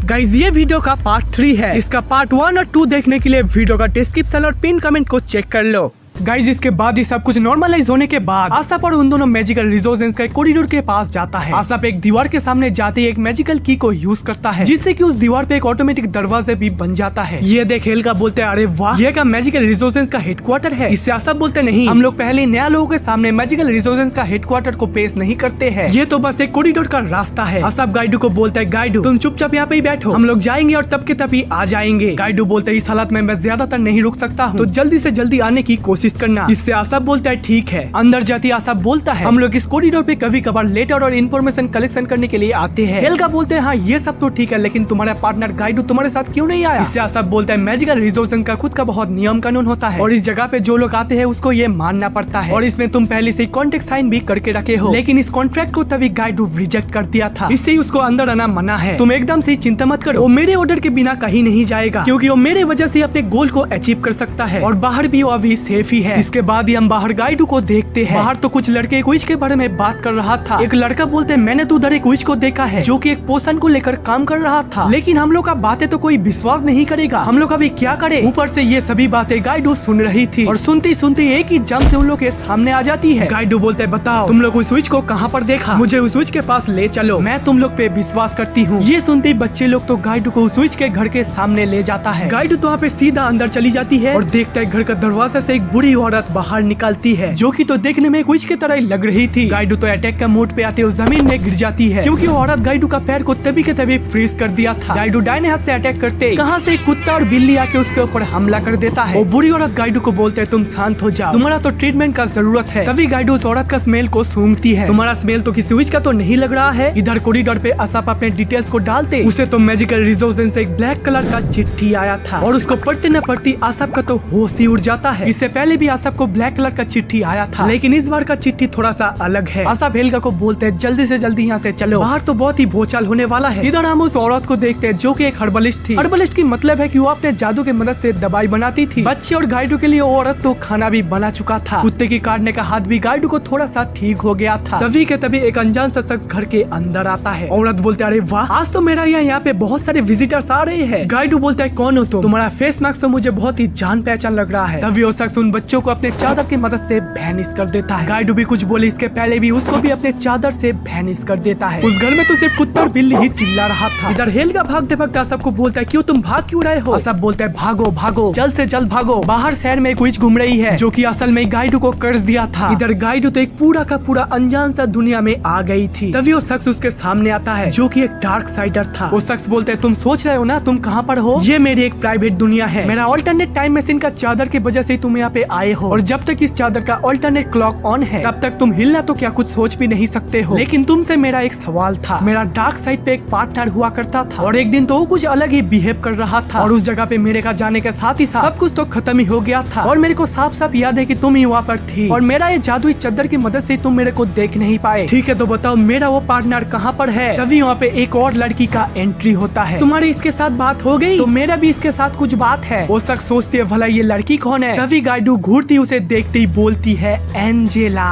Guys ये video का part 3 है। इसका पार्ट 1 और 2 देखने के लिए वीडियो का डिस्क्रिप्शन और पिन कमेंट को चेक कर लो। गाइज इसके बाद ही सब कुछ नॉर्मलाइज होने के बाद आसप और उन दोनों मैजिकल रिजोर्सेस के कॉरिडोर के पास जाता है। आसप एक दीवार के सामने जाते ही एक मैजिकल की को यूज करता है, जिससे कि उस दीवार पे एक ऑटोमेटिक दरवाजे भी बन जाता है। ये देख हेल्गा बोलते हैं, अरे वाह, ये क्या मैजिकल रिजोर्सेस का हेडक्वार्टर है। इससे आसप बोलते नहीं, हम लोग पहले नया लोगों के सामने मैजिकल रिजोर्सेस का हेडक्वार्टर को पेश नहीं करते हैं, ये तो बस एक कॉरिडोर का रास्ता है। आसप गाइडू को बोलता है, गाइडू तुम चुपचाप यहाँ पे ही बैठो, हम लोग जाएंगे और तब के तभी आ जाएंगे। गाइडू बोलते इस हालत में मैं ज्यादातर नहीं रुक सकता हूँ, तो जल्दी से जल्दी आने की कोशिश करना। इससे आसप बोलता है ठीक है। अंदर जाती आसप बोलता है, हम लोग इस कॉरिडोर पे कभी कभार लेटर और इन्फॉर्मेशन कलेक्शन करने के लिए आते हैं। हेल्गा बोलते हैं, हाँ ये सब तो ठीक है, लेकिन तुम्हारा पार्टनर गाइडू तुम्हारे साथ क्यों नहीं आया। इससे आसप बोलता है, मैजिकल रिजोर्सेस का खुद का बहुत नियम कानून होता है और इस जगह पे जो लोग आते हैं उसको ये मानना पड़ता है, और इसमें तुम पहले से कॉन्ट्रैक्ट साइन भी करके रखे हो, लेकिन इस कॉन्ट्रैक्ट को तभी गाइडू रिजेक्ट कर दिया था, इससे ही उसको अंदर आना मना है। तुम एकदम से चिंता मत करो, वो मेरे ऑर्डर के बिना कहीं नहीं जाएगा, क्योंकि वो मेरे वजह से अपने गोल को अचीव कर सकता है, और बाहर भी वो अभी सेफ ही है। इसके बाद ही हम बाहर गाइडू को देखते हैं। बाहर तो कुछ लड़के क्विज के बारे में बात कर रहा था। एक लड़का बोलते हैं, मैंने तो उधर एक क्विज को देखा है जो कि एक पोशन को लेकर काम कर रहा था, लेकिन हम लोग का बातें तो कोई विश्वास नहीं करेगा, हम लोग अभी क्या करें। ऊपर से ये सभी बातें गाइडू सुन रही थी, और सुनते सुनते एक ही जम से उन लोग के सामने आ जाती है। गाइडू बोलते है, बताओ तुम लोग उस स्विच को कहाँ पर देखा, मुझे उस स्विच के पास ले चलो, मैं तुम लोग पे विश्वास करती हूँ। ये सुनते बच्चे लोग तो गाइडू को उस स्विच के घर के सामने ले जाता है। गाइडू तो वहाँ पे सीधा अंदर चली जाती है और देखता है घर का दरवाजा से एक बुरी औरत बाहर निकलती है, जो कि तो देखने में क्विज की तरह ही लग रही थी। गाइडू तो अटैक का मोड पे आते हुए जमीन में गिर जाती है, क्योंकि वो औरत गाइडू का पैर को तभी के तभी फ्रीज कर दिया था। गाइडू दाहिने हाथ से अटैक करते कहाँ से एक कुत्ता और बिल्ली आके उसके ऊपर हमला कर देता है। वो बुरी औरत गाइडू को बोलते है, तुम शांत हो जाओ, तुम्हारा तो ट्रीटमेंट का जरूरत है। तभी गाइडू उस औरत का स्मेल को सूंघती है, तुम्हारा स्मेल तो किसी स्विच का तो नहीं लग रहा है। इधर कॉरिडोर पे आसप अपने डिटेल्स को डालते उसे तो मैजिकल रिजोर्सेस से एक ब्लैक कलर का चिट्ठी आया था, और उसको पढ़ते न पढ़ती आसप का तो होश ही उड़ जाता है। इससे पहले भी आसप को ब्लैक कलर का चिट्ठी आया था, लेकिन इस बार का चिट्ठी थोड़ा सा अलग है। आसप हेल्गा को बोलते हैं, जल्दी से जल्दी यहाँ से चलो, बाहर तो बहुत ही भूचाल होने वाला है। इधर हम उस औरत को देखते हैं जो कि एक हर्बलिस्ट थी। हर्बलिस्ट की मतलब है कि वो अपने जादू की मदद से दवाई बनाती थी। बच्चे और गाइडू के लिए वो औरत तो खाना भी बना चुका था। कुत्ते की काटने का हाथ भी गाइडू को थोड़ा सा ठीक हो गया था। तभी के तभी एक अनजान सा शख्स घर के अंदर आता है। औरत बोलते अरे वाह, आज तो मेरा यहाँ पे बहुत सारे विजिटर्स आ रहे हैं। गाइडू बोलता है, कौन हो तुम, तुम्हारा फेस मास्क तो मुझे बहुत ही जान पहचान लग रहा है। तभी वो शख्स उन बच्चों को अपने चादर की मदद से वैनिश कर देता है। गाइडू भी कुछ बोले इसके पहले भी उसको भी अपने चादर से वैनिश कर देता है। उस घर में तो सिर्फ कुत्ता और बिल्ली ही चिल्ला रहा था। इधर हेल्गा भागते भागते आसप को बोलता है, क्यों तुम भाग क्यों रहे हो। आसप बोलता है, भागो भागो, जल्द से जल्द भागो, बाहर शहर में क्विज घूम रही है जो कि असल में गाइडू को कर्ज दिया था। इधर गाइडू तो एक पूरा का पूरा अनजान सा दुनिया में आ गई थी। तभी वो शख्स उसके सामने आता है जो कि एक डार्क साइडर था। वो शख्स बोलते है, तुम सोच रहे हो ना तुम कहाँ पर हो, ये मेरी एक प्राइवेट दुनिया है, मेरा ऑल्टरनेट टाइम मशीन का चादर की वजह से तुम यहाँ पे आए हो, और जब तक इस चादर का ऑल्टरनेट क्लॉक ऑन है तब तक तुम हिलना तो क्या कुछ सोच भी नहीं सकते हो। लेकिन तुमसे मेरा एक सवाल था, मेरा डार्क साइड पे एक पार्टनर हुआ करता था, और एक दिन तो वो कुछ अलग ही बिहेव कर रहा था, और उस जगह पे मेरे का जाने के साथ ही साथ सब कुछ तो खत्म ही हो गया था, और मेरे को साफ साफ याद है कि तुम ही वहाँ पर थी, और मेरा ये जादुई चादर की मदद से तुम मेरे को देख नहीं पाए। ठीक है तो बताओ मेरा वो पार्टनर कहाँ पर है। तभी वहाँ पे एक और लड़की का एंट्री होता है, तुम्हारी इसके साथ बात हो गई, तो मेरा भी इसके साथ कुछ बात है। वो शख्स सोचती है भला ये लड़की कौन है। तभी गाइडू घूरती उसे देखते ही बोलती है, एंजेला।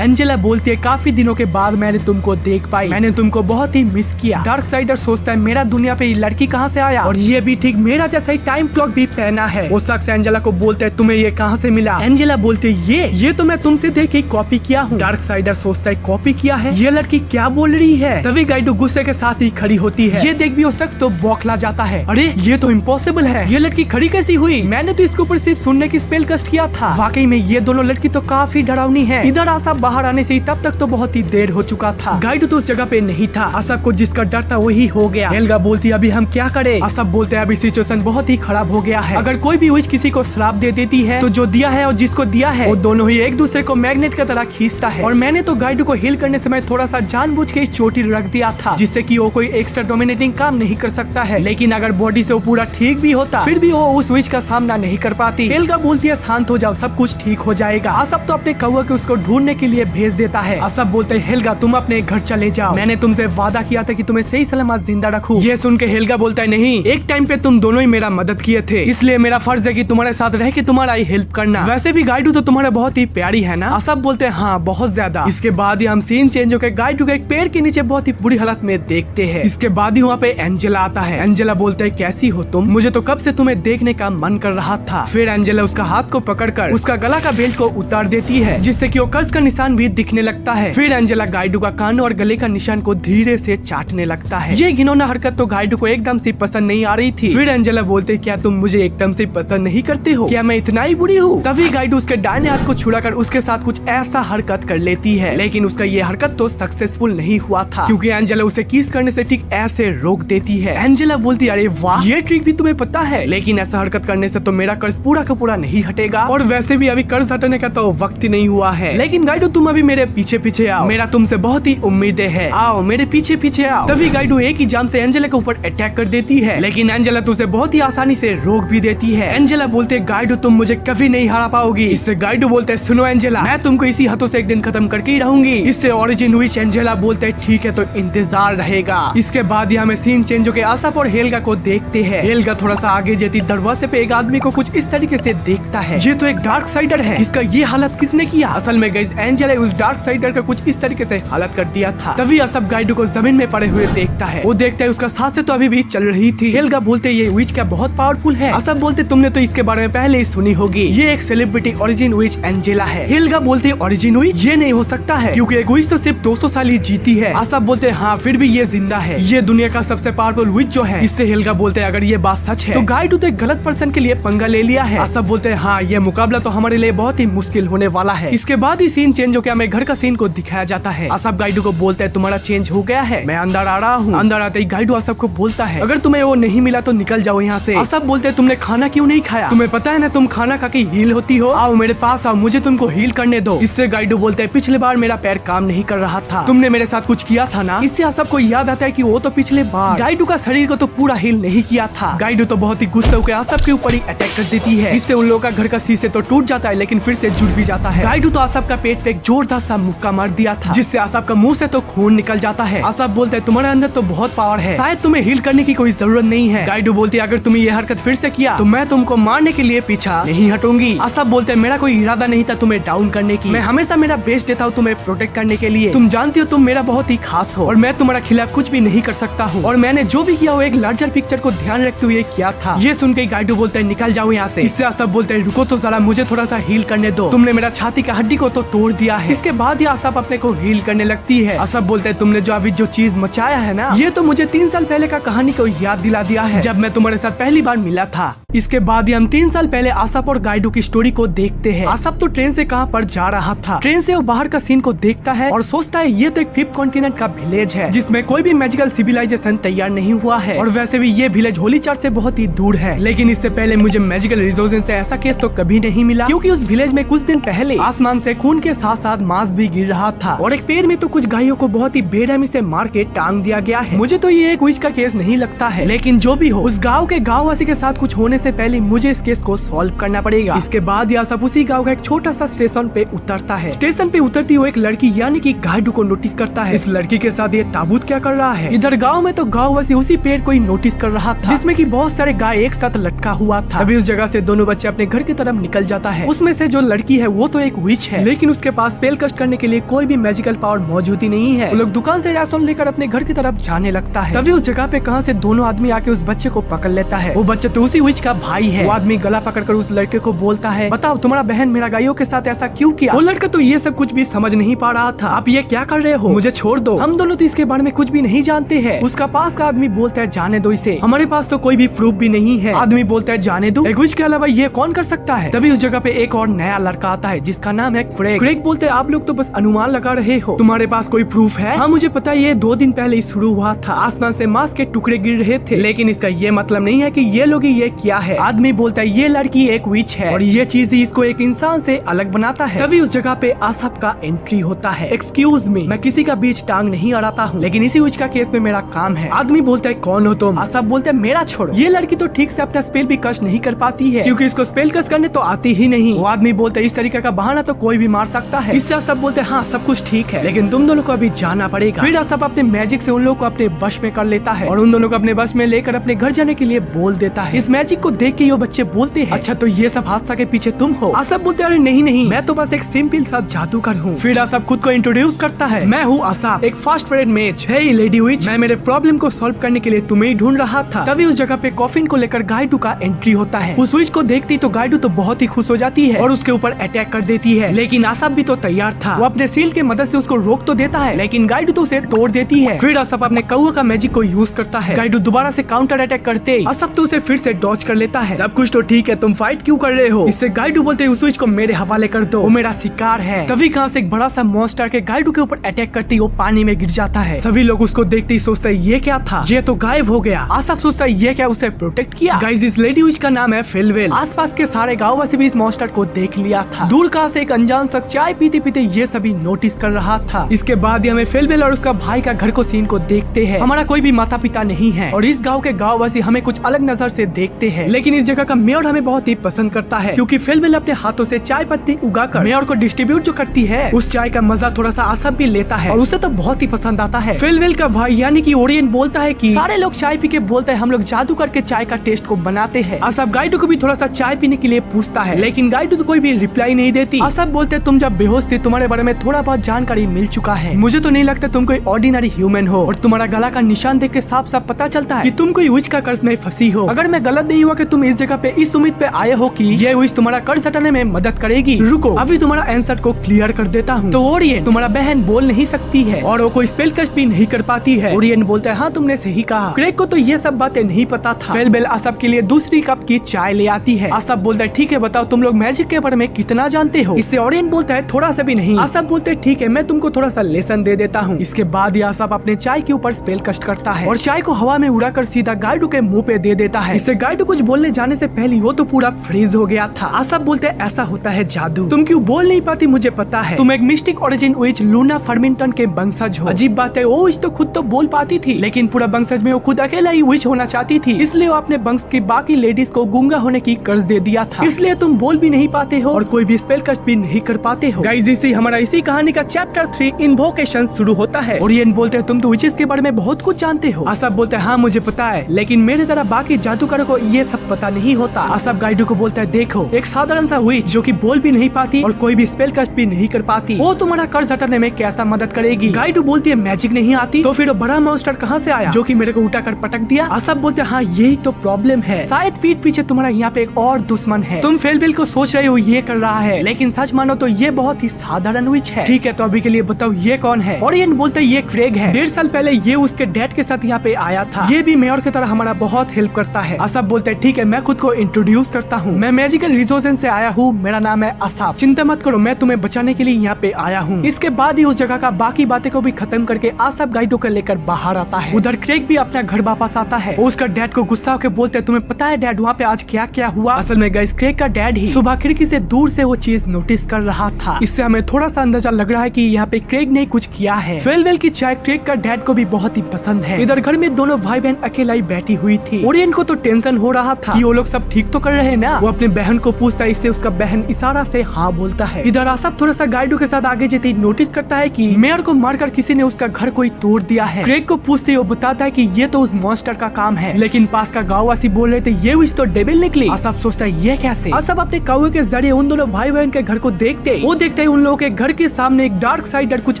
एंजेला बोलती है, काफी दिनों के बाद मैंने तुमको देख पाई, मैंने तुमको बहुत ही मिस किया। डार्क साइडर सोचता है, मेरा दुनिया पे ये लड़की कहाँ से आया, और ये भी ठीक मेरा जैसा ही टाइम क्लॉक भी पहना है। वो शख्स एंजेला को बोलते है, तुम्हें ये कहाँ से मिला। एंजेला बोलते है, ये तो मैं तुमसे देख के कॉपी किया हूँ। डार्क साइडर सोचता है, कॉपी किया है, ये लड़की क्या बोल रही है। तभी गाइडू गुस्से के साथ ही खड़ी होती है। ये देख भी वो शख्स तो बौखला जाता है, अरे ये तो इम्पॉसिबल है, ये लड़की खड़ी कैसी हुई, मैंने तो इसके ऊपर सिर्फ सुनने की स्पेल कास्ट किया था। वाकई में ये दोनों लड़की तो काफी डरावनी है। इधर आसप बाहर आने से तब तक तो बहुत ही देर हो चुका था। गाइडू तो उस जगह पे नहीं था। आसप को जिसका डर था वही हो गया। हेल्गा बोलती है, अभी हम क्या करें। आसप बोलते हैं, अभी सिचुएशन बहुत ही खराब हो गया है, अगर कोई भी विच किसी को श्राप दे देती है तो जो दिया है और जिसको दिया है वो दोनों ही एक दूसरे को मैग्नेट की तरह खींचता है, और मैंने तो गाइडू को हील करने समय थोड़ा सा जानबूझ के चोटी रख दिया था, जिससे कि वो कोई एक्स्ट्रा डोमिनेटिंग काम नहीं कर सकता है। लेकिन अगर बॉडी से वो पूरा ठीक भी होता फिर भी वो उस विच का सामना नहीं कर पाती। हेल्गा बोलती है, शांत शांत हो जाओ, सब कुछ ठीक हो जाएगा। आसप तो अपने कौवा के उसको ढूंढने के लिए भेज देता है। आसप बोलते हैं हेल्गा तुम अपने घर चले जाओ, मैंने तुमसे वादा किया था कि तुम्हें सही सलामत जिंदा रखूं। ये सुन के हेल्गा बोलता है नहीं, एक टाइम पे तुम दोनों ही मेरा मदद किए थे, इसलिए मेरा फर्ज है कि तुम्हारे साथ रह के तुम्हारा ही हेल्प करना। वैसे भी गाइडू तो तुम्हारे बहुत ही प्यारी है ना। आसप बोलते हैं हाँ बहुत ज्यादा। इसके बाद ही हम सीन चेंज होकर गाइडू के एक पेड़ के नीचे बहुत ही बुरी हालत में देखते हैं। इसके बाद ही वहाँ पे एंजेला आता है। एंजेला बोलते है कैसी हो तुम, मुझे तो कब से तुम्हें देखने का मन कर रहा था। फिर एंजेला उसका हाथ को पकड़कर उसका गला का बेल्ट को उतार देती है, जिससे कि वो कर्ज का निशान भी दिखने लगता है। फिर एंजेला गाइडू का कान और गले का निशान को धीरे से चाटने लगता है। ये घिनौना हरकत तो गाइडू को एकदम से पसंद नहीं आ रही थी। फिर एंजेला बोलते क्या तुम मुझे एकदम से पसंद नहीं करते हो, क्या मैं इतना ही बुरी हूँ। तभी गाइडू उसके दाहिने हाथ को छुड़ाकर उसके साथ कुछ ऐसा हरकत कर लेती है, लेकिन उसका ये हरकत तो सक्सेसफुल नहीं हुआ था, क्योंकि एंजेला उसे किस करने से ठीक ऐसे रोक देती है। एंजेला बोलती अरे वाह ये ट्रिक भी तुम्हें पता है, लेकिन ऐसा हरकत करने से तो मेरा कर्ज पूरा का पूरा नहीं हटेगा, और वैसे भी अभी कर्ज हटने का तो वक्त ही नहीं हुआ है। लेकिन गाइडू तुम अभी मेरे पीछे पीछे आओ, मेरा तुमसे बहुत ही उम्मीदें हैं, आओ मेरे पीछे पीछे आओ। तभी गाइडू एक ही जाम से एंजेला के ऊपर अटैक कर देती है, लेकिन एंजेला तो उसे बहुत ही आसानी से रोक भी देती है। एंजेला बोलते गाइडू तुम मुझे कभी नहीं हरा पाओगी। इससे गाइडू बोलते सुनो एंजेला, मैं तुमको इसी हाथों से एक दिन खत्म करके ही रहूंगी। इससे ओरिजिन विच एंजेला बोलते ठीक है तो इंतजार रहेगा। इसके बाद ही हमें सीन चेंज होकर आसप और हेल्गा को देखते हैं। हेल्गा थोड़ा सा आगे जाती दरवाजे पे एक आदमी को कुछ इस तरीके से देखता है, ये तो एक डार्क साइडर है, इसका ये हालत किसने किया। असल में गाइस एंजेला उस डार्क साइडर का कुछ इस तरीके से हालत कर दिया था। तभी आसप गाइडू को जमीन में पड़े हुए देखता है, वो देखता है उसका सांसें तो अभी भी चल रही थी। हेल्गा बोलते ये विच क्या बहुत पावरफुल है। आसप बोलते तुमने तो इसके बारे में पहले ही सुनी होगी, ये एक सेलिब्रिटी ओरिजिन विच एंजेला है। हेल्गा बोलते ओरिजिन विच ये नहीं हो सकता है, क्योंकि एक विच तो सिर्फ 200 साल ही जीती है। आसप बोलते हाँ फिर भी ये जिंदा है, ये दुनिया का सबसे पावरफुल विच जो है। इससे हेल्गा बोलते अगर ये बात सच है तो गाइडू तो एक गलत पर्सन के लिए पंगा ले लिया है। आसप बोलते हैं हाँ ये मुकाबला तो हमारे लिए बहुत ही मुश्किल होने वाला है। इसके बाद ही सीन चेंज होकर हमें घर का सीन को दिखाया जाता है। आसप गाइडू को बोलता है तुम्हारा चेंज हो गया है, मैं अंदर आ रहा हूँ। अंदर आते ही गाइडू आसप को बोलता है अगर तुम्हें वो नहीं मिला तो निकल जाओ यहाँ से। आसप बोलते हैं तुमने खाना क्यों नहीं खाया, तुम्हें पता है ना तुम खाना खा के हील होती हो, आओ मेरे पास आओ, मुझे तुमको हील करने दो। इससे गाइडू बोलते हैं पिछले बार मेरा पैर काम नहीं कर रहा था, तुमने मेरे साथ कुछ किया था ना। इससे आसप को याद आता है कि वो तो पिछले बार गाइडू का शरीर को तो पूरा हील नहीं किया था। गाइडू तो बहुत ही गुस्से होकर आसप के ऊपर ही अटैक कर देती है, इससे उन लोगों का घर का शीशे तो टूट जाता है लेकिन फिर से जुड़ भी जाता है। गाइडू तो आसप का पेट पे एक जोरदार सा मुक्का मार दिया था, जिससे आसप का मुंह से तो खून निकल जाता है। आसप बोलते हैं तुम्हारे अंदर तो बहुत पावर है, शायद तुम्हें हील करने की कोई जरूरत नहीं है। गाइडू बोलती है अगर तुमने ये हरकत फिर से किया तो मैं तुमको मारने के लिए पीछा नहीं हटूंगी। आसप बोलते हैं मेरा कोई इरादा नहीं था तुम्हें डाउन करने की, मैं हमेशा मेरा बेस्ट देता हूँ तुम्हें प्रोटेक्ट करने के लिए। तुम जानती हो तुम मेरा बहुत ही खास हो और मैं तुम्हारा खिलाफ कुछ भी नहीं कर सकता हूँ, और मैंने जो भी किया वो एक लार्जर पिक्चर को ध्यान रखते हुए किया था। ये सुन के गाइडू बोलते हैं निकल जाओ यहाँ से। इससे आसप बोलते हैं रुको तो जरा मुझे थोड़ा सा हील करने दो, तुमने मेरा छाती का हड्डी को तो तोड़ दिया है। इसके बाद ही आसप अपने को हील करने लगती है। आसप बोलते हैं तुमने जो अभी जो चीज मचाया है ना, ये तो मुझे 3 साल पहले का कहानी को याद दिला दिया है, जब मैं तुम्हारे साथ पहली बार मिला था। इसके बाद ही हम 3 साल पहले आसप और गाइडू की स्टोरी को देखते हैं। आसप तो ट्रेन से कहां पर जा रहा था, ट्रेन से वो बाहर का सीन को देखता है और सोचता है ये तो एक 5th कॉन्टिनेंट का विलेज है, जिसमें कोई भी मैजिकल सिविलाइजेशन तैयार नहीं हुआ है, और वैसे भी ये विलेज होली चर्च से बहुत ही दूर है। लेकिन इससे पहले मुझे मैजिकल रिजोल्यूशन से ऐसा केस तो कभी नहीं मिला, क्योंकि उस विलेज में कुछ दिन पहले आसमान से खून के साथ साथ मांस भी गिर रहा था, और एक पेड़ में तो कुछ गायों को बहुत ही बेरहमी से मार के टांग दिया गया है। मुझे तो ये एक विच का केस नहीं लगता है, लेकिन जो भी हो उस गाँव के गाँववासी के साथ कुछ होने से पहले मुझे इस केस को सॉल्व करना पड़ेगा। इसके बाद आसप उसी गाँव का एक छोटा सा स्टेशन पे उतरता है। स्टेशन पे उतरती हुई एक लड़की यानी कि गाइडू को नोटिस करता है। इस लड़की के साथ ये ताबूत क्या कर रहा है। इधर गाँव में तो गाँववासी उसी पेड़ को ही नोटिस कर रहा था, जिसमें कि बहुत सारे गाय एक साथ लटका हुआ था। तभी उस जगह से दोनों बच्चे अपने घर की तरफ निकल जाता है। उसमें से जो लड़की है वो तो एक विच है, लेकिन उसके पास स्पेल कास्ट करने के लिए कोई भी मैजिकल पावर मौजूद ही नहीं है। वो लोग दुकान से राशन लेकर अपने घर की तरफ जाने लगता है। तभी उस जगह पे कहां से दोनों आदमी आके उस बच्चे को पकड़ लेता है। वो बच्चे तो उसी विच का भाई है। वो आदमी गला पकड़कर उस लड़के को बोलता है बताओ तुम्हारा बहन मेरा गायों के साथ ऐसा क्यों किया। वो लड़का तो ये सब कुछ भी समझ नहीं पा रहा था। आप ये क्या कर रहे हो, मुझे छोड़ दो, हम दोनों तो इसके बारे में कुछ भी नहीं जानते हैं। उसका पास का आदमी बोलता है जाने दो इसे, हमारे पास तो कोई भी प्रूफ भी नहीं है। आदमी बोलता है जाने दो, एक विच के अलावा ये कौन कर सकता है। तभी उस जगह पे एक और नया लड़का आता है जिसका नाम है क्रेग। क्रेग बोलते हैं आप लोग तो बस अनुमान लगा रहे हो, तुम्हारे पास कोई प्रूफ है। हाँ मुझे पता है, ये 2 दिन पहले ही शुरू हुआ था, आसमान से मांस के टुकड़े गिर रहे थे, लेकिन इसका ये मतलब नहीं है कि ये लोग ही ये किया है। आदमी बोलता है ये लड़की एक विच है और ये चीज ही इसको एक इंसान से अलग बनाता है। तभी उस जगह पे आसप का एंट्री होता है। एक्सक्यूज मी, मैं किसी का बीच टांग नहीं अड़ाता हूँ, लेकिन इसी विच का केस में मेरा काम है। आदमी बोलता है कौन हो तुम। आसप बोलते है मेरा छोड़ो, ये लड़की तो ठीक से अपना स्पेल भी कस्ट नहीं कर पाती है, क्योंकि इसको स्पेल कस्ट करने तो तो आती ही नहीं। वो आदमी बोलते इस तरीके का बहाना तो कोई भी मार सकता है। इससे असफ बोलते हाँ सब कुछ ठीक है, लेकिन तुम दोनों को अभी जाना पड़ेगा। फिर असफ अपने मैजिक से उन लोगों को अपने वश में कर लेता है और उन दोनों को अपने वश में लेकर अपने घर जाने के लिए बोल देता है। इस मैजिक को देख के वो बच्चे बोलते हैं अच्छा तो ये सब हादसा के पीछे तुम हो। असफ बोलते अरे नहीं मैं तो बस एक सिंपल सा जादूगर हूँ। फिर असफ खुद को इंट्रोड्यूस करता है, मैं हूँ असफ, एक फास्ट फूड मेज। हे लेडी विच, मैं मेरे प्रॉब्लम को सॉल्व करने के लिए तुम्हें ही ढूंढ रहा था। तभी उस जगह पे कॉफिन को लेकर गाइडू का एंट्री होता है। उस विच को देखती तो गाइडू तो बहुत ही खुश हो जाती है और उसके ऊपर अटैक कर देती है, लेकिन असफ भी तो तैयार था। वो अपने सील की मदद से उसको रोक तो देता है, लेकिन गाइडू तो उसे तोड़ देती है। फिर असफ अपने कौवा का मैजिक को यूज करता है। गाइडू दोबारा से काउंटर अटैक करते असफ तो उसे फिर से डॉज कर लेता है। सब कुछ तो ठीक है, तुम फाइट क्यों कर रहे हो? इससे गाइडू बोलते उस स्विच को मेरे हवाले कर दो, वो मेरा शिकार है। तभी कहां से एक बड़ा सा मॉन्स्टर के गाइडू के ऊपर अटैक करती वो पानी में गिर जाता है। सभी लोग उसको देखते ही सोचते हैं ये क्या था, ये तो गायब हो गया। असफ सोचता है ये क्या उसे प्रोटेक्ट किया। गाइस इस लेडी विच का नाम है फेलवेल। आसपास के सारे गाँव वासी भी इस मॉन्स्टर को देख लिया था। दूर कहां से एक अनजान शख्स चाय पीते पीते ये सभी नोटिस कर रहा था। इसके बाद हमें फेलवेल और उसका भाई का घर को सीन को देखते हैं। हमारा कोई भी माता पिता नहीं है और इस गाँव के गाँववासी हमें कुछ अलग नजर से देखते हैं, लेकिन इस जगह का मेयर हमें बहुत ही पसंद करता है क्योंकि फेलवेल अपने हाथों से चाय पत्ती उगाकर मेयर को डिस्ट्रीब्यूट जो करती है, उस चाय का मजा थोड़ा सा असफ भी लेता है और उसे तो बहुत ही पसंद आता है। फेलवेल का भाई यानी कि ओरियन बोलता है कि सारे लोग चाय पी के बोलते हैं हम लोग जादू करके चाय का टेस्ट को बनाते हैं। असफ गाइडू को भी थोड़ा सा चाय पीने के लिए पूछता है, लेकिन गाइडू तो कोई भी रिप्लाई नहीं देती। असफ बोलते तुम जब बेहोश थे तुम्हारे बारे में थोड़ा बहुत जानकारी मिल चुका है, मुझे तो नहीं लगता तुम कोई ऑर्डिनरी ह्यूमन हो और तुम्हारा गला का निशान देख के साफ साफ पता चलता है कि तुम कोई विच का कर्ज में फंसी हो। अगर मैं गलत नहीं हुआ कि तुम इस जगह पे इस उम्मीद पे आए हो कि ये विच तुम्हारा कर्ज हटाने में मदद करेगी। रुको अभी तुम्हारा आंसर को क्लियर कर देता हूँ। तो ओरियन तुम्हारा बहन बोल नहीं सकती है और वो कोई स्पेल कास्ट भी नहीं कर पाती है। ओरियन बोलता है हाँ तुमने सही कहा। क्रेग को तो ये सब बातें नहीं पता था। फेलवेल असफ के लिए दूसरी कप की चाय ले आती है। असफ बोलता है ठीक है बताओ तुम लोग मैजिक के बारे में कितना जानते हो? इससे ओरियन बोलता है थोड़ा सा भी नहीं। असफ बोलते हैं ठीक है मैं तुमको थोड़ा सा लेसन दे देता हूँ। इसके बाद ही असफ अपने चाय के ऊपर स्पेल कास्ट करता है और चाय को हवा में उड़ाकर सीधा गाइडू के मुंह पे दे देता है। इससे गाइडू कुछ बोलने जाने से पहले वो तो पूरा फ्रीज हो गया था। असफ बोलते हैं ऐसा होता है जादू, तुम क्यों बोल नहीं पाती मुझे पता है। तुम एक मिस्टिक ओरिजिन विच लूना फर्मिंगटन के वंशज हो। अजीब बात है वो विच तो खुद तो बोल पाती थी, लेकिन पूरा वंशज में वो खुद अकेला ही विच होना चाहती थी, इसलिए वो अपने वंश की बाकी लेडीज को गूंगा होने की कर्ज दे दिया था। इसलिए तुम बोल भी नहीं पाते हो और कोई भी स्पेल कास्ट भी नहीं कर पाते हो। गाइस इसी कहानी का चैप्टर 3 इन्वोकेशन शुरू होता है। ओरियन बोलते हैं तुम तो विचेस के बारे में बहुत कुछ जानते हो। असफ बोलते हैं हाँ मुझे पता है, लेकिन मेरे तरह बाकी जादूगरों को ये सब पता नहीं होता। असफ गाइडू को बोलता है देखो एक साधारण सा विच जो कि बोल भी नहीं पाती और कोई भी स्पेल कास्ट भी नहीं कर पाती, वो तुम्हारा कर्ज हटाने में कैसा मदद करेगी। गाइडू बोलती है मैजिक नहीं आती तो फिर वो बड़ा मॉन्स्टर कहाँ से आया जो कि मेरे को उठाकर पटक दिया। असफ बोलते हैं हाँ यही तो प्रॉब्लम है, शायद पीठ पीछे तुम्हारा यहाँ पे एक और दुश्मन है। तुम फेलवेल को सोच रहे हो ये कर रहा है, लेकिन सच मानो तो ये बहुत ही साधारण विच है। ठीक है तो अभी के लिए बताओ ये कौन है? ओरियन बोलते ये क्रेग है। 1.5 साल पहले ये उसके डैड के साथ यहाँ पे आया था। ये भी मेयर की तरह हमारा बहुत हेल्प करता है। असफ बोलते ठीक है मैं खुद को इंट्रोड्यूस करता हूँ, मैं मैजिकल रिसोर्सेज से आया हूँ, मेरा नाम है असफ, चिंता मत करो मैं तुम्हें बचाने के लिए यहाँ पे आया हूँ। इसके बाद ही उस जगह का बाकी बातें को भी खत्म करके असफ गाइडो को लेकर बाहर आता है। उधर क्रेग भी अपना घर वापस आता है। उसका डैड को गुस्सा होकर बोलते हैं तुम्हें पता है डैड वहाँ पे आज क्या क्या हुआ? असल में गाइस क्रेग का डैड ही सुबह खिड़की से दूर से वो चीज नोटिस कर रहा था। इससे हमें थोड़ा सा अंदाजा लग रहा है कि यहाँ पे क्रेग ने कुछ किया है। फेलवेल की चाय क्रेग का डैड को भी बहुत ही पसंद है। इधर घर में दोनों भाई बहन अकेला ही बैठी हुई थी। ओरियन को तो टेंशन हो रहा था कि वो लोग सब ठीक तो कर रहे हैं ना। वो अपने बहन को पूछता है, इससे उसका बहन इशारा से हाँ बोलता है। इधर असफ थोड़ा सा गाइडो के साथ आगे जेते नोटिस करता है कि मेयर को मारकर किसी ने उसका घर कोई तोड़ दिया है। क्रेग को पूछते वो बताता है कि ये तो उस मॉन्स्टर का काम है, लेकिन पास का गाँव वासी बोल रहे थे ये विच तो डेविल निकली। असफ सोचता है ये कैसे? असफ अपने कौवे के जरिए उन दोनों भाई बहन के घर को देखते हैं उन लोगों के घर के सामने एक डार्क साइडर कुछ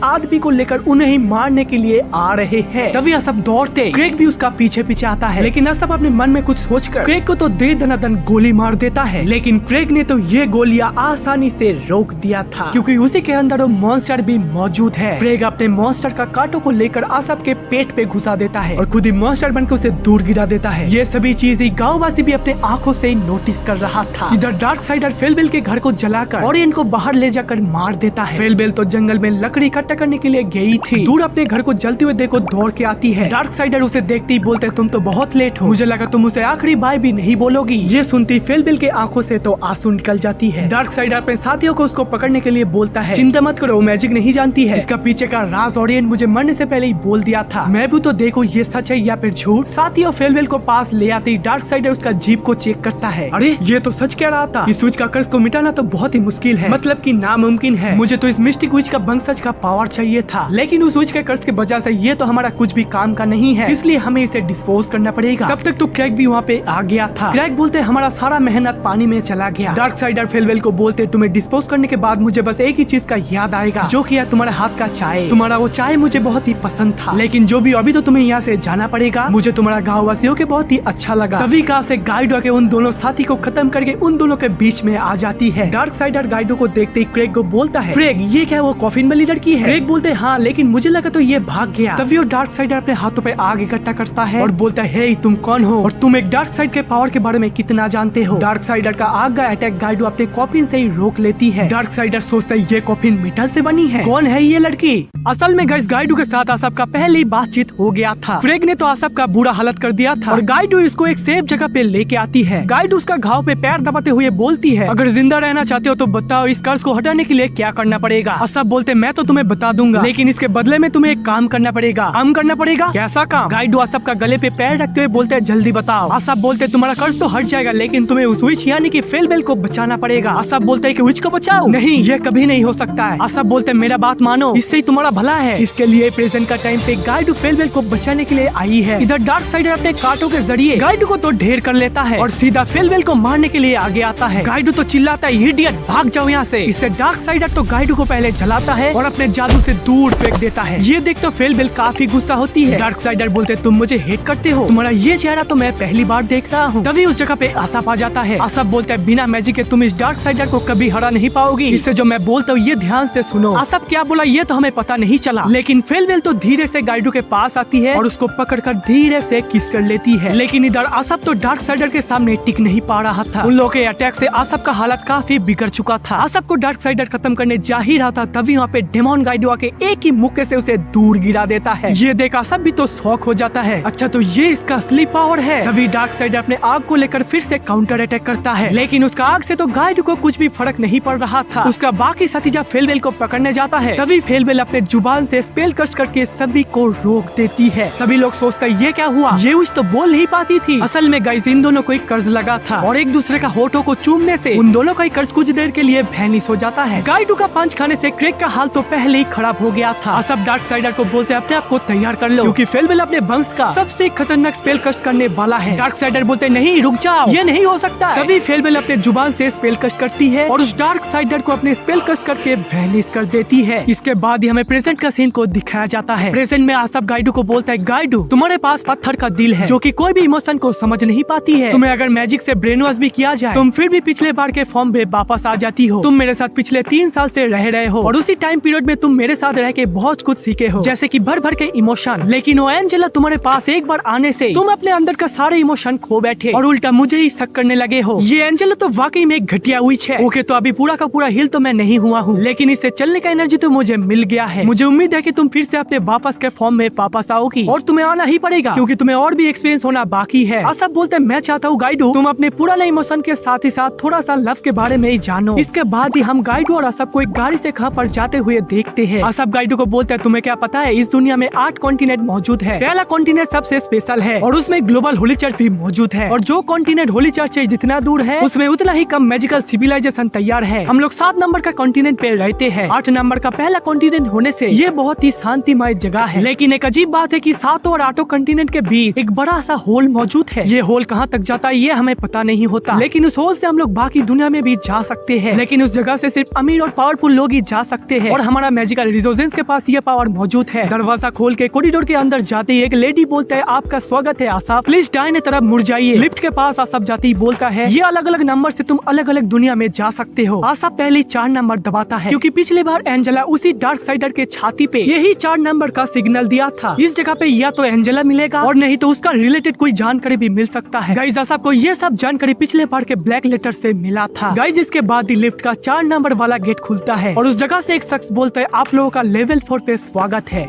आदमी को लेकर उन्हें ही मारने के लिए आ रहे हैं। तभी असफ दौड़ते, क्रेग भी उसका पीछे पीछे आता है, लेकिन असफ अपने मन में कुछ सोचकर क्रेग को तो दे दनादन गोली मार देता है। लेकिन क्रेग ने तो ये गोलियां आसानी से रोक दिया था क्योंकि उसी के अंदर वो मॉन्स्टर भी मौजूद है। क्रेग अपने मॉन्स्टर का कांटों को लेकर असफ के पेट पे घुसा देता है और खुद ही मॉन्स्टर बनकर उसे दूर गिरा देता है। ये सभी चीजें गाँववासी भी अपने आंखों से नोटिस कर रहा था। इधर डार्क साइडर फेलवेल के घर को जलाकर ओरियन को बाहर ले जाकर मार देता है। फेलवेल तो जंगल में लकड़ी इकट्ठा करने के लिए गई थी। दूर अपने घर को जलते हुए देखो दौड़ के आती है। डार्क साइडर उसे देखते ही बोलते तुम तो बहुत लेट हो, मुझे लगा तुम उसे आखिरी बाय भी नहीं बोलोगी। ये सुनती फेलवेल के आंखों से तो आंसू निकल जाती है। डार्क साइडर अपने साथियों को उसको पकड़ने के लिए बोलता है, चिंता मत करो वो मैजिक नहीं जानती है, इसका पीछे का राज ओरियन मुझे मरने से पहले ही बोल दिया था। मैं भी तो देखो ये सच है या फिर झूठ। साथियों फेलवेल को पास ले आते ही डार्क साइडर उसका जीप को चेक करता है। अरे ये तो सच कह रहा था इस स्विच का कर्ज को मिटाना तो बहुत ही मुश्किल है, मतलब कि नामुमकिन है। मुझे तो इस मिस्टिक विच का वंशज का पावर चाहिए था, लेकिन उस स्विच के कर्ज की वजह से ये तो हमारा कुछ भी काम का नहीं है, इसलिए हमें इसे डिस्पोज करना पड़ेगा। तब तक तो क्रैक भी वहाँ पे आ गया था। क्रैक बोलते हमारा सारा मेहनत पानी में चला गया। डार्कसाइडर फेलवेल को बोलते तुम्हें डिस्पोज करने के बाद मुझे बस एक ही चीज का याद आएगा, जो कि है तुम्हारे हाथ का चाय। तुम्हारा वो चाय मुझे बहुत ही पसंद था, लेकिन जो भी अभी तो तुम्हें यहाँ से जाना पड़ेगा। मुझे तुम्हारा गाँव वासियों के बहुत ही अच्छा लगा। तभी कहा से गाइडो के उन दोनों साथी को खत्म करके उन दोनों के बीच में आ जाती है। डार्कसाइडर गाइडो को देखते ही क्रेग को बोलता है, क्रेग ये क्या वो कॉफिन वाली लड़की है? क्रेग बोलते हाँ, लेकिन मुझे लगा तो ये भाग गया। तभी वो डार्कसाइडर अपने हाथों पे आग इकट्ठा करता है और बोलता है, हे तुम कौन हो और तुम एक डार्कसाइड के पावर के बारे में कितना जानते हो? डार्कसाइडर का आग का अटैक गाइडो अपने कॉफिन से ही रोक लेती है। डार्कसाइडर सोचता है ये कॉफिन मेटल से बनी है, कौन है ये लड़की? असल में गाइस गाइडो के साथ आसप का पहले ही बातचीत हो गया था। क्रेग ने तो आसप का बुरा हालत कर दिया था और गाइडो इसको एक सेफ जगह पे लेके आती है। गाइडो उसका घाव पे पैर दबाते हुए बोलती है, अगर जिंदा रहना चाहते हो तो बताओ इस कर्ज को हटाने के लिए क्या करना पड़ेगा? आसप बोलते मैं तो तुम्हें बता दूंगा, लेकिन इसके बदले में तुम्हें एक काम करना पड़ेगा। काम करना पड़ेगा? कैसा काम? गाइडो आसप का गले पे पैर रखते हुए बोलते हैं, जल्दी बताओ। आसप बोलते तुम्हारा कर्ज तो हट जाएगा, लेकिन तुम्हें उस विच यानी कि फेलबेल को बचाना पड़ेगा। आसप बोलते कि विच को बचाओ? नहीं, ये कभी नहीं हो सकता है। आसप बोलते मेरा बात मानो, इससे ही तुम्हारा भला है। इसके लिए प्रेजेंट का टाइम पे गाइडो फेलबेल को बचाने के लिए आई है। इधर डार्कसाइडर अपने कांटों के जरिए गाइडो को तो ढेर कर लेता है और सीधा फेलबेल को मारने के लिए आगे आता है। गाइडो तो चिल्लाता है, इडियट भाग जाओ यहाँ से। इससे डार्कसाइडर तो गाइडो को पहले जलाता है और अपने जादू से दूर फेंक देता है। ये देख तो फेलबेल काफी गुस्सा होती है। डार्कसाइडर बोलते तुम मुझे हेट करते हो, तुम्हारा ये चेहरा तो मैं पहली बार देख रहा हूँ। तभी उस जगह पे आसप आ जाता है। आसप बोलता है बिना मैजिक के तुम इस डार्कसाइडर को कभी हरा नहीं पाओगी। इससे जो मैं बोलता हूँ ये ध्यान से सुनो। आसप क्या बोला ये तो हमें पता नहीं चला, लेकिन फेलबेल तो धीरे से गाइडो के पास आती है और उसको पकड़कर धीरे से किस कर लेती है। लेकिन इधर आसप तो डार्कसाइडर के सामने टिक नहीं पा रहा था। उन लोगों के अटैक से आसप का हालत काफी बिगड़ चुका था। आसप को डार्कसाइडर खत्म करने जा ही रहा था, तभी वहाँ पे डेमोन गाइडो आके एक ही मुक्के से उसे दूर गिरा देता है। ये देख आसप भी तो शॉक हो जाता है, अच्छा तो ये इसका असली पावर है। तभी डार्कसाइडर अपने आग को लेकर फिर से काउंटर अटैक करता है, लेकिन उसका आग से तो गाइडो को कुछ भी फर्क नहीं पड़ रहा था। उसका बाकी साथीजा फेलबेल को पकड़ने जाता है, तभी फेलबेल अपने जुबान से स्पेल कस करके सभी को रोक देती है। सभी लोग सोचते हैं ये क्या हुआ, ये उस तो बोल नहीं पाती थी। असल में गाइस इन दोनों को एक कर्ज लगा था और एक दूसरे का होठों को चूमने से उन दोनों का ही कर्ज कुछ देर के लिए वैनिश हो जाता है। गाइडो का पंच खाने से क्रेग का हाल तो पहले ही खराब हो गया था। सब डार्कसाइडर को बोलते अपने आप को तैयार कर लो, क्योंकि फेलबेल अपने वंश का सबसे खतरनाक स्पेल कस्ट करने वाला है। डार्कसाइडर बोलते नहीं रुक जाओ, ये नहीं हो सकता। तभी फेलबेल अपने जुबान से स्पेल कस्ट करती है और उस डार्कसाइडर को अपने स्पेल कस्ट करके वैनिश कर देती है। इसके बाद ही हमें प्रेजेंट का सीन को दिखाया जाता है। प्रेजेंट में आसप गाइडो को बोलता है, गाइडो तुम्हारे पास पत्थर का दिल है जो कि कोई भी इमोशन को समझ नहीं पाती है। तुम्हें अगर मैजिक से ब्रेन वॉश भी किया जाए तुम फिर भी पिछले बार के फॉर्म में वापस आ जाती हो। तुम मेरे साथ पिछले 3 साल से रह रहे हो और उसी टाइम पीरियड में तुम मेरे साथ रह के बहुत कुछ सीखे हो, जैसे कि भर भर के इमोशन। लेकिन वो एंजेला तुम्हारे पास एक बार आने से तुम अपने अंदर का सारे इमोशन खो बैठे और उल्टा मुझे ही शक करने लगे हो। ये एंजेला तो वाकई में एक घटिया विच है। ओके तो अभी पूरा का पूरा हिल तो मैं नहीं हुआ हूँ, लेकिन इससे चलने का एनर्जी तो मुझे मिल गया है। मुझे उम्मीद है कि तुम फिर से अपने वापस के फॉर्म में वापस आओगी और तुम्हें आना ही पड़ेगा, क्योंकि तुम्हें और भी एक्सपीरियंस होना बाकी है। आसप बोलते मैं चाहता हूँ गाइडो तुम अपने पुराने इमोशन के साथ ही साथ थोड़ा सा लव के बारे में ही जानो। इसके बाद ही हम गाइडो और आसप को एक गाड़ी से कहां पर जाते हुए देखते हैं। आसप गाइडो को बोलते हैं तुम्हें क्या पता है इस दुनिया में 8 कॉन्टिनेंट मौजूद है। पहला कॉन्टिनेंट सबसे स्पेशल है और उसमें ग्लोबल होली चर्च भी मौजूद है, और जो कॉन्टिनेंट होली चर्च से जितना दूर है उसमें उतना ही कम मैजिकल सिविलाइजेशन तैयार है। हम लोग 7 नंबर का कॉन्टिनेंट पे रहते हैं। 8 नंबर का पहला कॉन्टिनेंट होने से ये बहुत ही शांतिमय जगह है। लेकिन एक अजीब बात है कि 7 और 8 कॉन्टिनेंट के बीच एक बड़ा सा होल मौजूद है। ये होल कहाँ तक जाता है ये हमें पता नहीं होता, लेकिन उस होल से हम लोग बाकी दुनिया में भी जा सकते हैं। लेकिन उस जगह से सिर्फ अमीर और पावरफुल लोग ही जा सकते हैं और हमारा मैजिकल रिजोनेंस के पास ये पावर मौजूद है। दरवाजा खोल के कॉरिडोर के अंदर जाते ही एक लेडी बोलता है आपका स्वागत है आसप, प्लीज दाहिने तरफ मुड़ जाइए। लिफ्ट के पास आसप जाते ही बोलता है ये अलग अलग नंबर से तुम अलग अलग दुनिया में जा सकते हो। आसप पहले 4 नंबर दबाता है, क्योंकि पिछली बार एंजेला उसी डार्कसाइडर के छाती पे यही 4 नंबर का सिग्नल दिया था। इस जगह पे या तो एंजेला मिलेगा और नहीं तो उसका रिलेटेड कोई जानकारी भी मिल सकता है। गाइस आसप को ये सब जानकारी पिछले बार के ब्लैक लेटर से मिला था। गाइस इसके बाद ही लिफ्ट का 4 नंबर वाला गेट खुलता है और उस जगह से एक शख्स बोलता है आप लोगों का लेवल 4 पे स्वागत है।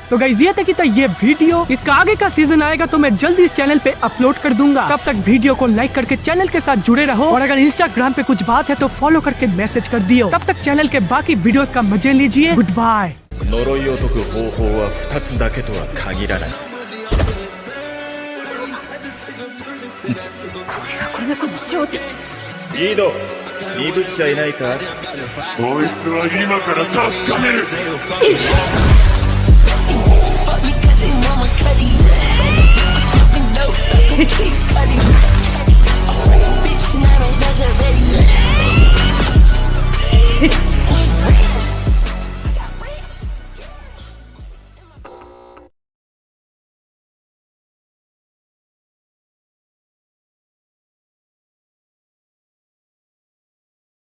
तो गाइस ये तक ये वीडियो, इसका आगे का सीजन आएगा तो मैं जल्दी इस चैनल पे अपलोड कर दूंगा। तब तक वीडियो को लाइक करके चैनल के साथ जुड़े रहो और अगर इंस्टाग्राम पे कुछ बात है तो फॉलो करके मैसेज कर दियो। तब तक चैनल के बाकी वीडियोस का मजे लीजिए। Good bye. 呪いを解く方法は2つだけとは限らない。この子の正体。リード、鈍っちゃいないか。そいつは今から助かめる。 Fuck me 'cause you know my cutty. Smoking dope, I can keep cutting.